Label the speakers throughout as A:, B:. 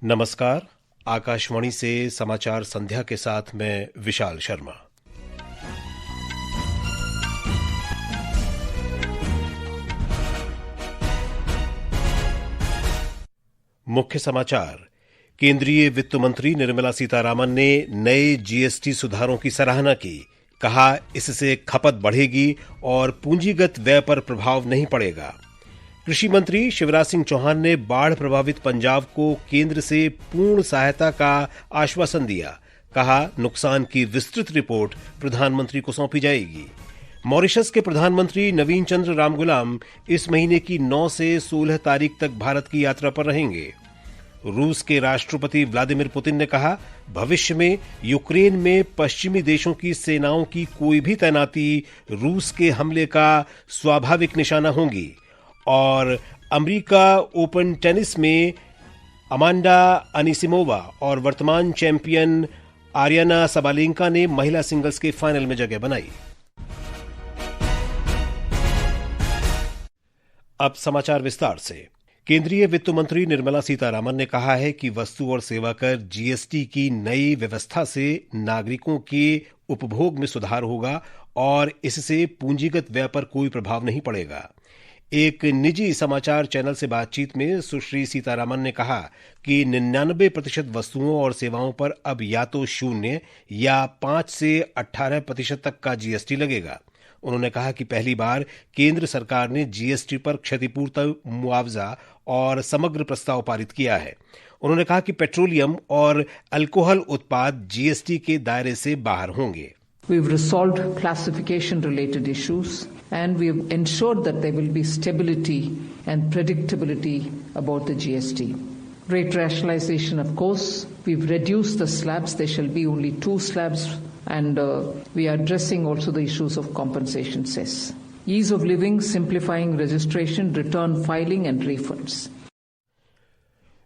A: नमस्कार। आकाशवाणी से समाचार संध्या के साथ मैं विशाल शर्मा। मुख्य समाचार। केंद्रीय वित्त मंत्री निर्मला सीतारामन ने नए जीएसटी सुधारों की सराहना की। कहा, इससे खपत बढ़ेगी और पूंजीगत व्यय पर प्रभाव नहीं पड़ेगा। कृषि मंत्री शिवराज सिंह चौहान ने बाढ़ प्रभावित पंजाब को केंद्र से पूर्ण सहायता का आश्वासन दिया। कहा, नुकसान की विस्तृत रिपोर्ट प्रधानमंत्री को सौंपी जाएगी। मॉरिशस के प्रधानमंत्री नवीन चंद्र रामगुलाम इस महीने की 9 से 16 तारीख तक भारत की यात्रा पर रहेंगे। रूस के राष्ट्रपति व्लादिमीर पुतिन ने कहा, भविष्य में यूक्रेन में पश्चिमी देशों की सेनाओं की कोई भी तैनाती रूस के हमले का स्वाभाविक निशाना होगी। और अमेरिका ओपन टेनिस में अमांडा अनिसिमोवा और वर्तमान चैंपियन आरियाना सबालेंका ने महिला सिंगल्स के फाइनल में जगह बनाई। अब समाचार विस्तार से। केंद्रीय वित्त मंत्री निर्मला सीतारामन ने कहा है कि वस्तु और सेवा कर जीएसटी की नई व्यवस्था से नागरिकों के उपभोग में सुधार होगा और इससे पूंजीगत व्यय पर कोई प्रभाव नहीं पड़ेगा। एक निजी समाचार चैनल से बातचीत में सुश्री सीतारामन ने कहा कि 99% वस्तुओं और सेवाओं पर अब या तो 0 या 5 से 18% तक का जीएसटी लगेगा। उन्होंने कहा कि पहली बार केंद्र सरकार ने जीएसटी पर क्षतिपूर्ति मुआवजा और समग्र प्रस्ताव पारित किया है। उन्होंने कहा कि पेट्रोलियम और अल्कोहल उत्पाद जीएसटी के दायरे से बाहर होंगे।
B: We've resolved classification-related issues and we've ensured that there will be stability and predictability about the GST. Rate rationalization, of course, we've reduced the slabs. There shall be only 2 slabs and we are addressing also the issues of compensation cess. Ease of living, simplifying registration, return filing and refunds.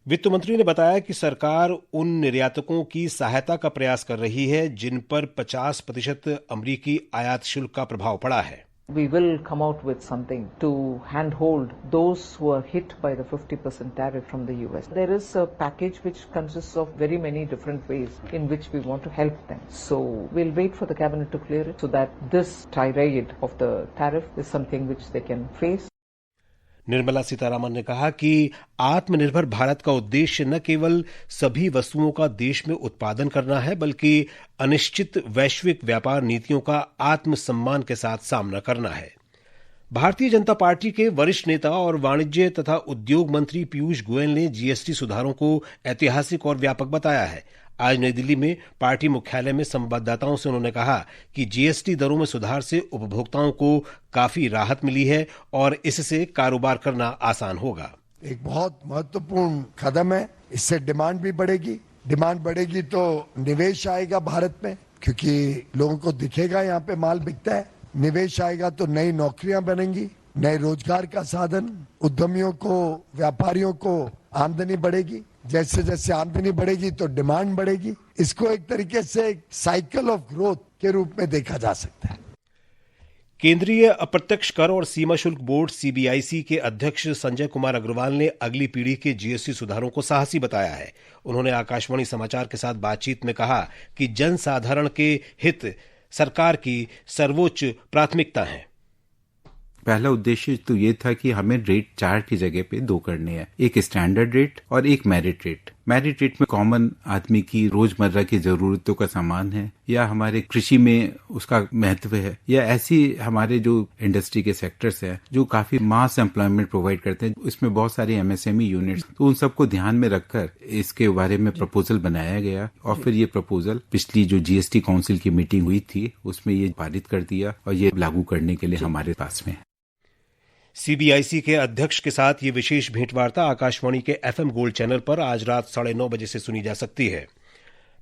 A: वित्त मंत्री ने बताया कि सरकार उन निर्यातकों की सहायता का प्रयास कर रही है जिन पर 50% अमेरिकी आयात शुल्क का प्रभाव पड़ा है।
C: We will come out with something to handhold those who are hit by the 50% tariff from the US. There is a package which consists of very many different ways in which we want to help them. So we'll wait for the cabinet to clear it so that this tirade of the tariff is something which they can face.
A: Nirmala Sitharaman ने कहा कि आत्मनिर्भर भारत का उद्देश्य न केवल सभी वस्तुओं का देश में उत्पादन करना है बल्कि अनिश्चित वैश्विक व्यापार नीतियों का आत्मसम्मान के साथ सामना करना है। भारतीय जनता पार्टी के वरिष्ठ नेता और वाणिज्य तथा उद्योग मंत्री पीयूष गोयल ने जीएसटी सुधारों को ऐतिहासिक और व्यापक बताया है। आज नई दिल्ली में पार्टी मुख्यालय में संवाददाताओं से उन्होंने कहा कि जीएसटी दरों में सुधार से उपभोक्ताओं को काफी राहत मिली है और इससे कारोबार करना आसान होगा।
D: एक बहुत महत्वपूर्ण कदम है। इससे डिमांड भी बढ़ेगी। डिमांड बढ़ेगी तो निवेश आएगा भारत में, क्योंकि लोगों को दिखेगा यहाँ पे माल बिकता है। निवेश आएगा तो नई नौकरियां बनेंगी, नए रोजगार का साधन, उद्यमियों को, व्यापारियों को आमदनी बढ़ेगी। जैसे जैसे आमदनी बढ़ेगी तो डिमांड बढ़ेगी। इसको एक तरीके से एक साइकिल ऑफ ग्रोथ के रूप में देखा जा सकता है।
A: केंद्रीय अप्रत्यक्ष कर और सीमा शुल्क बोर्ड सीबीआईसी के अध्यक्ष संजय कुमार अग्रवाल ने अगली पीढ़ी के जीएसटी सुधारों को साहसी बताया है। उन्होंने आकाशवाणी समाचार के साथ बातचीत में कहा कि जनसाधारण के हित सरकार की सर्वोच्च प्राथमिकता है।
E: पहला उद्देश्य तो ये था कि हमें रेट 4 की जगह पे 2 करने हैं, एक स्टैंडर्ड रेट और एक मेरिट रेट। मेरिट रेट में कॉमन आदमी की रोजमर्रा की जरूरतों का सामान है, या हमारे कृषि में उसका महत्व है, या ऐसी हमारे जो इंडस्ट्री के सेक्टर्स हैं जो काफी मास एम्प्लॉयमेंट प्रोवाइड करते हैं, इसमें बहुत सारी एमएसएमई यूनिट्स, तो उन सबको ध्यान में रखकर इसके बारे में प्रपोजल बनाया गया और फिर ये प्रपोजल पिछली जो जीएसटी काउंसिल की मीटिंग हुई थी उसमें ये पारित कर दिया और ये लागू करने के लिए हमारे पास में।
A: सीबीआईसी के अध्यक्ष के साथ ये विशेष भेंटवार्ता आकाशवाणी के एफएम गोल्ड चैनल पर आज रात 9:30 बजे से सुनी जा सकती है।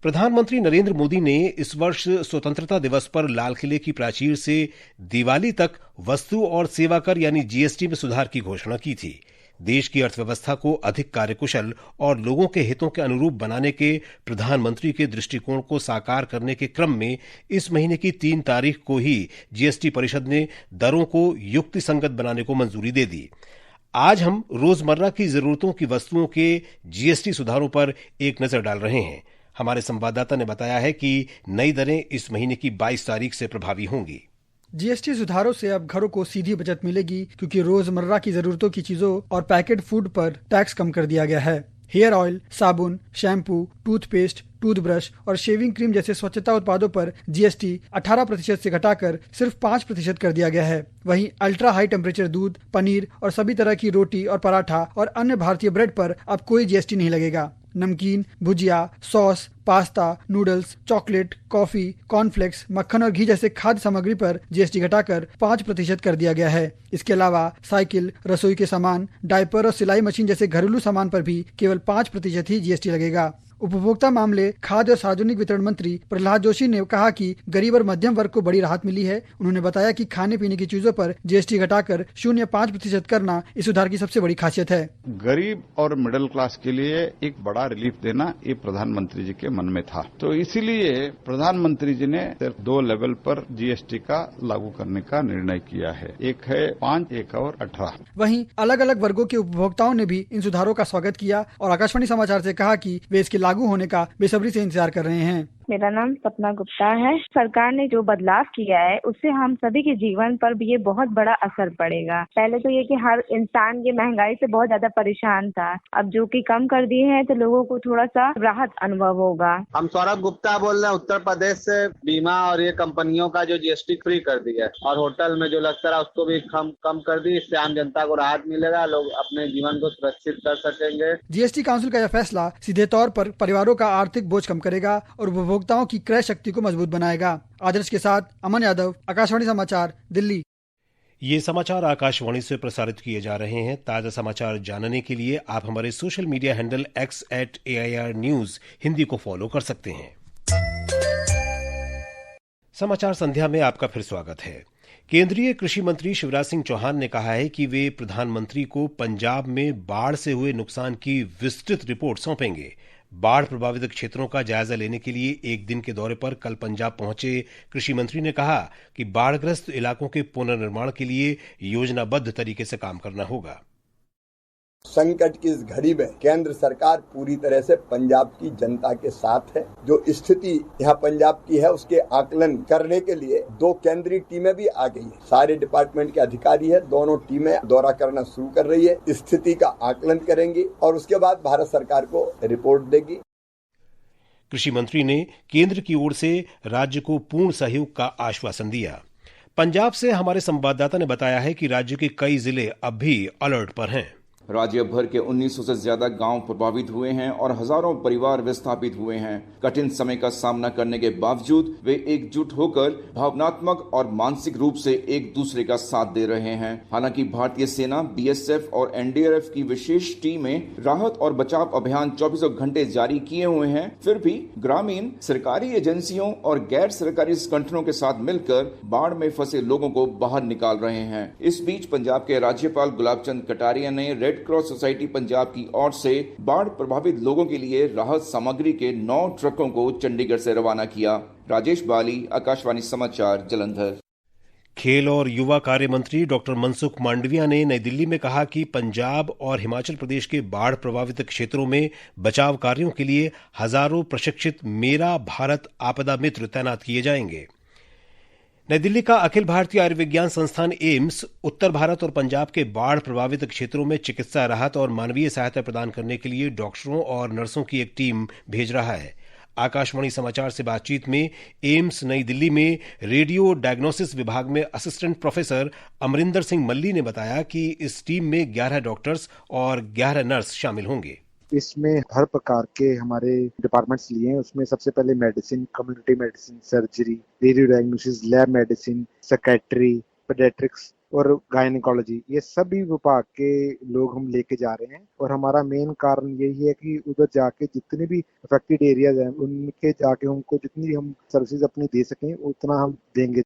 A: प्रधानमंत्री नरेंद्र मोदी ने इस वर्ष स्वतंत्रता दिवस पर लाल किले की प्राचीर से दिवाली तक वस्तु और सेवा कर यानी जीएसटी में सुधार की घोषणा की थी। देश की अर्थव्यवस्था को अधिक कार्यकुशल और लोगों के हितों के अनुरूप बनाने के प्रधानमंत्री के दृष्टिकोण को साकार करने के क्रम में इस महीने की 3 तारीख को ही जीएसटी परिषद ने दरों को युक्तिसंगत बनाने को मंजूरी दे दी। आज हम रोजमर्रा की जरूरतों की वस्तुओं के जीएसटी सुधारों पर एक नजर डाल रहे हैं। हमारे संवाददाता ने बताया है कि नई दरें इस महीने की 22 तारीख से प्रभावी होंगी।
F: जीएसटी सुधारों से अब घरों को सीधी बचत मिलेगी, क्योंकि रोजमर्रा की जरूरतों की चीजों और पैकेट फूड पर टैक्स कम कर दिया गया है। हेयर ऑयल, साबुन, शैम्पू, टूथपेस्ट, टूथब्रश और शेविंग क्रीम जैसे स्वच्छता उत्पादों पर जीएसटी 18% से घटाकर सिर्फ 5% कर दिया गया है। वहीं अल्ट्रा हाई टेम्परेचर दूध, पनीर और सभी तरह की रोटी और पराठा और अन्य भारतीय ब्रेड पर अब कोई जीएसटी नहीं लगेगा। नमकीन, भुजिया, sauce, pasta, noodles, chocolate, coffee, cornflakes, मक्खन और घी जैसे खाद्य सामग्री पर जीएसटी घटाकर 5% कर दिया गया है। इसके अलावा साइकिल, रसोई के सामान, डायपर और सिलाई मशीन जैसे घरेलू सामान पर भी केवल 5% ही जीएसटी लगेगा। उपभोक्ता मामले, खाद्य और सार्वजनिक वितरण मंत्री प्रहलाद जोशी ने कहा कि गरीब और मध्यम वर्ग को बड़ी राहत मिली है। उन्होंने बताया कि खाने पीने की चीजों पर जीएसटी घटाकर 0.5% करना इस सुधार की सबसे बड़ी खासियत है।
G: गरीब और मिडिल क्लास के लिए एक बड़ा रिलीफ देना ये प्रधानमंत्री जी के मन में था, तो इसीलिए प्रधानमंत्री जी ने सिर्फ 2 लेवल पर जीएसटी का लागू करने का निर्णय किया है। एक है 5, एक और 18।
F: वहीं अलग अलग वर्गों के उपभोक्ताओं ने भी इन सुधारों का स्वागत किया और आकाशवाणी समाचार से कहा कि वे इसके लागू होने का बेसब्री से इंतजार कर रहे हैं।
H: मेरा नाम सपना गुप्ता है। सरकार ने जो बदलाव किया है उससे हम सभी के जीवन पर भी ये बहुत बड़ा असर पड़ेगा। पहले तो ये कि हर इंसान ये महंगाई से बहुत ज्यादा परेशान था, अब जो कि कम कर दिए हैं तो लोगों को थोड़ा सा राहत अनुभव होगा।
I: हम सौरभ गुप्ता बोल रहे हैं उत्तर प्रदेश से। बीमा और ये कंपनियों का जो जीएसटी फ्री कर दिया है और होटल में जो लगता रहा उसको भी कम कर दी। इससे आम जनता को राहत मिलेगा, लोग अपने जीवन को सुरक्षित कर सकेंगे।
F: जीएसटी काउंसिल का यह फैसला सीधे तौर पर परिवारों का आर्थिक बोझ कम करेगा और उपभोक्ताओं की क्रय शक्ति को मजबूत बनाएगा। आदर्श के साथ अमन यादव, आकाशवाणी समाचार, दिल्ली।
A: ये समाचार आकाशवाणी से प्रसारित किए जा रहे हैं। ताजा समाचार जानने के लिए आप हमारे social media handle x@AIR News Hindi को फॉलो कर सकते हैं। समाचार संध्या में आपका फिर स्वागत है। केंद्रीय कृषि मंत्री शिवराज सिंह चौहान ने कहा है कि वे प्रधानमंत्री को पंजाब में बाढ़ से हुए नुकसान की विस्तृत रिपोर्ट सौंपेंगे। बाढ़ प्रभावित क्षेत्रों का जायजा लेने के लिए एक दिन के दौरे पर कल पंजाब पहुंचे कृषि मंत्री ने कहा कि बाढ़ग्रस्त इलाकों के पुनर्निर्माण के लिए योजनाबद्ध तरीके से काम करना होगा।
J: संकट की इस घड़ी में केंद्र सरकार पूरी तरह से पंजाब की जनता के साथ है। जो स्थिति यहाँ पंजाब की है उसके आकलन करने के लिए 2 केंद्रीय टीमें भी आ गई है। सारे डिपार्टमेंट के अधिकारी है, दोनों टीमें दौरा करना शुरू कर रही है, स्थिति का आकलन करेंगी और उसके बाद भारत सरकार को रिपोर्ट देगी।
A: कृषि मंत्री ने केंद्र की ओर से राज्य को पूर्ण सहयोग का आश्वासन दिया। पंजाब से हमारे संवाददाता ने बताया है कि राज्य के कई जिले अब भी अलर्ट पर हैं।
K: राज्य भर के 1900 से ज्यादा गांव प्रभावित हुए हैं और हजारों परिवार विस्थापित हुए हैं। कठिन समय का सामना करने के बावजूद वे एकजुट होकर भावनात्मक और मानसिक रूप से एक दूसरे का साथ दे रहे हैं। हालांकि भारतीय सेना, बीएसएफ और एनडीआरएफ की विशेष टीमें राहत और बचाव अभियान 24 घंटे जारी किए हुए हैं, फिर भी ग्रामीण, सरकारी एजेंसियों और गैर सरकारी संगठनों के साथ मिलकर बाढ़ में फंसे लोगों को बाहर निकाल रहे हैं। इस बीच पंजाब के राज्यपाल गुलाब चंद कटारिया ने रेड क्रॉस सोसाइटी पंजाब की ओर से बाढ़ प्रभावित लोगों के लिए राहत सामग्री के 9 ट्रकों को चंडीगढ़ से रवाना किया। राजेश बाली, आकाशवाणी समाचार, जालंधर।
A: खेल और युवा कार्य मंत्री डॉक्टर मनसुख मांडविया ने नई दिल्ली में कहा कि पंजाब और हिमाचल प्रदेश के बाढ़ प्रभावित क्षेत्रों में बचाव कार्यों के लिए हजारों प्रशिक्षित मेरा भारत आपदा मित्र तैनात किए जाएंगे। नई दिल्ली का अखिल भारतीय आयुर्विज्ञान संस्थान एम्स उत्तर भारत और पंजाब के बाढ़ प्रभावित क्षेत्रों में चिकित्सा राहत और मानवीय सहायता प्रदान करने के लिए डॉक्टरों और नर्सों की एक टीम भेज रहा है। आकाशवाणी समाचार से बातचीत में एम्स नई दिल्ली में रेडियो डायग्नोसिस विभाग में असिस्टेंट प्रोफेसर अमरिंदर सिंह मल्ली ने बताया कि इस टीम में 11 डॉक्टर्स और 11 नर्स शामिल होंगे।
L: इसमें हर प्रकार के हमारे डिपार्टमेंट्स लिए हैं। उसमें सबसे पहले medicine, community medicine, surgery, radio diagnosis, lab medicine, psychiatry, paediatrics और गायनिकोलॉजी, ये सभी विभाग के लोग हम लेके जा रहे हैं। और हमारा मेन कारण यही है कि उधर जाके जितने भी अफेक्टेड एरियाज हैं उनके जाके उनको जितनी हम सर्विसेज अपनी दे सकें उतना हम देंगे।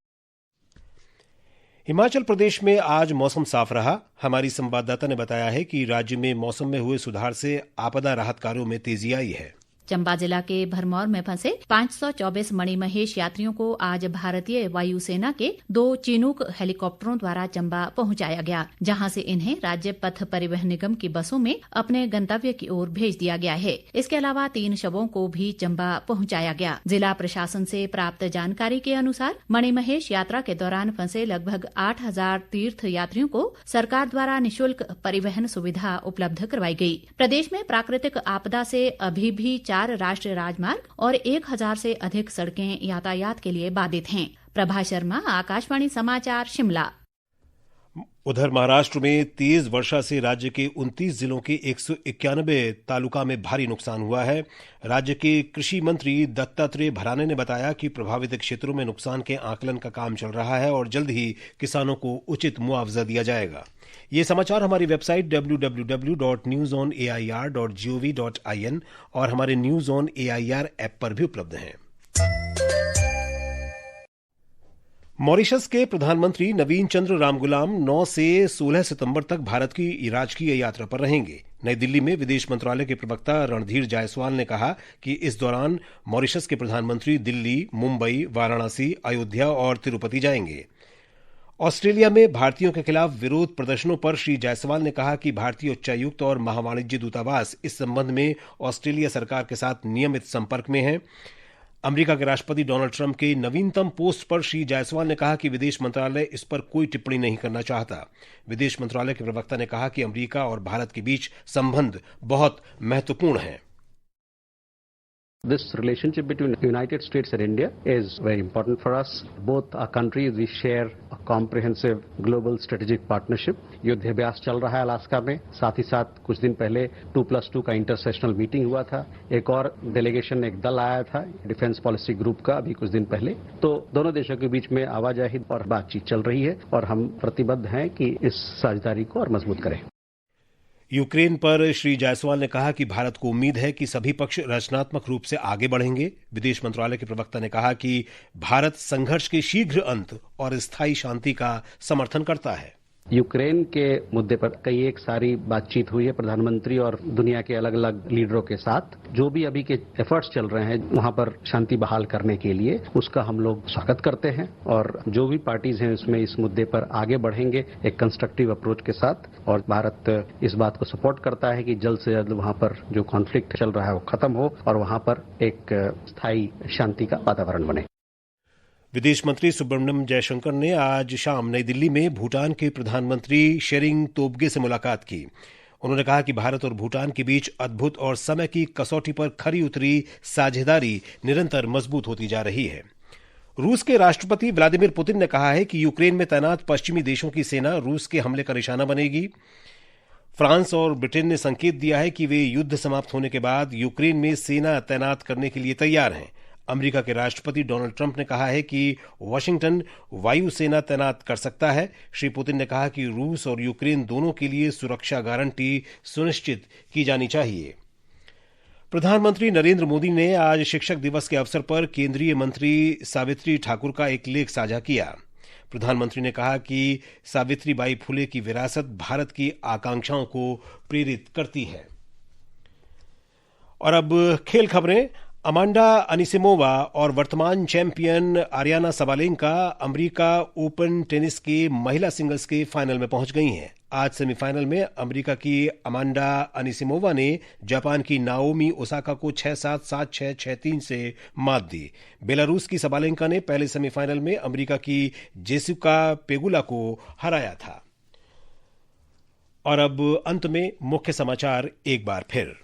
A: हिमाचल प्रदेश में आज मौसम साफ रहा। हमारी संवाददाता ने बताया है कि राज्य में मौसम में हुए सुधार से आपदा राहत कार्यों में तेजी आई है।
M: चंबा जिला के भरमौर में फंसे 524 मणिमहेश यात्रियों को आज भारतीय वायुसेना के 2 चिनूक हेलीकॉप्टरों द्वारा चंबा पहुंचाया गया, जहां से इन्हें राज्य पथ परिवहन निगम की बसों में अपने गंतव्य की ओर भेज दिया गया है। इसके अलावा 3 शवों को भी चंबा पहुंचाया गया। जिला प्रशासन से प्राप्त जानकारी के अनुसार मणिमहेश यात्रा के दौरान फंसे लगभग 8000 तीर्थ यात्रियों को सरकार द्वारा निःशुल्क परिवहन सुविधा उपलब्ध करवाई गई। प्रदेश में प्राकृतिक आपदा से अभी भी 4 राष्ट्रीय राजमार्ग और 1000 से अधिक सड़कें यातायात के लिए बाधित हैं। प्रभा शर्मा, आकाशवाणी समाचार, शिमला।
A: उधर महाराष्ट्र में तेज वर्षा से राज्य के 29 जिलों के 191 तालुका में भारी नुकसान हुआ है। राज्य के कृषि मंत्री दत्तात्रेय भराने ने बताया कि प्रभावित क्षेत्रों में नुकसान के आकलन का काम चल रहा है और जल्द ही किसानों को उचित मुआवजा दिया जाएगा। ये समाचार हमारी वेबसाइट www.newsonair.gov.in और हमारे न्यूज ऑन एआईआर ऐप पर भी उपलब्ध हैं। मॉरिशस के प्रधानमंत्री नवीन चंद्र रामगुलाम 9 से 16 सितंबर तक भारत की राजकीय यात्रा पर रहेंगे। नई दिल्ली में विदेश मंत्रालय के प्रवक्ता रणधीर जायसवाल ने कहा कि इस दौरान मॉरिशस के प्रधानमंत्री दिल्ली, मुंबई, वाराणसी, अयोध्या और तिरुपति जाएंगे। ऑस्ट्रेलिया में भारतीयों के खिलाफ विरोध प्रदर्शनों पर श्री जायसवाल ने कहा कि भारतीय उच्चायुक्त और महावाणिज्य दूतावास इस संबंध में ऑस्ट्रेलिया सरकार के साथ नियमित संपर्क में हैं। अमेरिका के राष्ट्रपति डोनाल्ड ट्रंप के नवीनतम पोस्ट पर श्री जायसवाल ने कहा कि विदेश मंत्रालय इस पर कोई टिप्पणी नहीं करना चाहता। विदेश मंत्रालय के प्रवक्ता ने कहा कि अमेरिका और भारत के बीच संबंध बहुत महत्वपूर्ण हैं।
N: This relationship between United States and India is very important for us. Both our countries, we share a comprehensive global strategic partnership. युद्धाभ्यास चल रहा है अलास्का में। साथ ही साथ कुछ दिन पहले 2+2 का इंटरसेशनल मीटिंग हुआ था। एक और डेलीगेशन, एक दल आया था डिफेंस पॉलिसी ग्रुप का अभी कुछ दिन पहले। तो दोनों देशों के बीच में आवाजाही और बातचीत चल रही है और हम प्रतिबद्ध हैं कि इस साझेदारी को और मजबूत करें।
A: यूक्रेन पर श्री जायसवाल ने कहा कि भारत को उम्मीद है कि सभी पक्ष रचनात्मक रूप से आगे बढ़ेंगे। विदेश मंत्रालय के प्रवक्ता ने कहा कि भारत संघर्ष के शीघ्र अंत और स्थायी शांति का समर्थन करता है।
N: यूक्रेन के मुद्दे पर कई एक सारी बातचीत हुई है प्रधानमंत्री और दुनिया के अलग अलग लीडरों के साथ। जो भी अभी के एफर्ट्स चल रहे हैं वहां पर शांति बहाल करने के लिए, उसका हम लोग स्वागत करते हैं और जो भी पार्टीज हैं उसमें इस मुद्दे पर आगे बढ़ेंगे एक कंस्ट्रक्टिव अप्रोच के साथ। और भारत इस बात को सपोर्ट करता है कि जल्द से जल्द वहां पर जो कॉन्फ्लिक्ट चल रहा है वो खत्म हो और वहां पर एक स्थायी शांति का वातावरण बने।
A: विदेश मंत्री सुब्रमण्यम जयशंकर ने आज शाम नई दिल्ली में भूटान के प्रधानमंत्री शेरिंग तोब्गे से मुलाकात की। उन्होंने कहा कि भारत और भूटान के बीच अद्भुत और समय की कसौटी पर खरी उतरी साझेदारी निरंतर मजबूत होती जा रही है। रूस के राष्ट्रपति व्लादिमीर पुतिन ने कहा है कि यूक्रेन में तैनात पश्चिमी देशों की सेना रूस के हमले का निशाना बनेगी। फ्रांस और ब्रिटेन ने संकेत दिया है कि वे युद्ध समाप्त होने के बाद यूक्रेन में सेना तैनात करने के लिए तैयार हैं। अमेरिका के राष्ट्रपति डोनाल्ड ट्रंप ने कहा है कि वाशिंगटन वायुसेना तैनात कर सकता है। श्री पुतिन ने कहा कि रूस और यूक्रेन दोनों के लिए सुरक्षा गारंटी सुनिश्चित की जानी चाहिए। प्रधानमंत्री नरेंद्र मोदी ने आज शिक्षक दिवस के अवसर पर केंद्रीय मंत्री सावित्री ठाकुर का एक लेख साझा किया। प्रधानमंत्री ने कहा कि सावित्रीबाई फुले की विरासत भारत की आकांक्षाओं को प्रेरित करती है। और अब खेल खबरें। अमांडा अनिसिमोवा और वर्तमान champion Ariana Sabalenka America open tennis के महिला सिंगल्स के फाइनल में पहुंच गई हैं। आज सेमीफाइनल में अमेरिका की अमांडा अनिसिमोवा ने जापान की नाओमी ओसाका को 6-7, 7-6, 6-3 से मात दी। बेलारूस की सबालेंका ने पहले सेमीफाइनल में अमेरिका की जेसिका पेगुला को हराया था। और अब अंत में मुख्य समाचार एक बार फिर।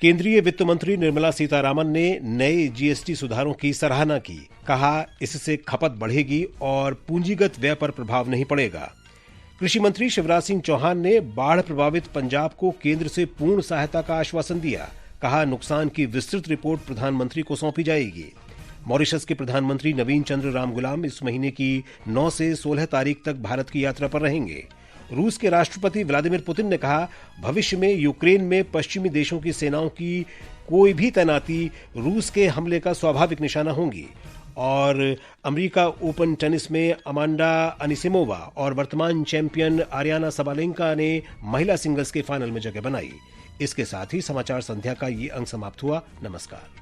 A: केंद्रीय वित्त मंत्री निर्मला सीतारामन ने नए जीएसटी सुधारों की सराहना की। कहा, इससे खपत बढ़ेगी और पूंजीगत व्यय पर प्रभाव नहीं पड़ेगा। कृषि मंत्री शिवराज सिंह चौहान ने बाढ़ प्रभावित पंजाब को केंद्र से पूर्ण सहायता का आश्वासन दिया। कहा, नुकसान की विस्तृत रिपोर्ट प्रधानमंत्री को सौंपी जाएगी। मॉरिशस के प्रधानमंत्री नवीन चंद्र रामगुलाम इस महीने की 9 से 16 तारीख तक भारत की यात्रा पर रहेंगे। रूस के राष्ट्रपति व्लादिमीर पुतिन ने कहा, भविष्य में यूक्रेन में पश्चिमी देशों की सेनाओं की कोई भी तैनाती रूस के हमले का स्वाभाविक निशाना होंगी। और अमेरिका ओपन टेनिस में अमांडा अनिसिमोवा और वर्तमान चैंपियन आरियाना सबालेंका ने महिला सिंगल्स के फाइनल में जगह बनाई। इसके साथ ही समाचार संध्या का ये अंक समाप्त हुआ। नमस्कार।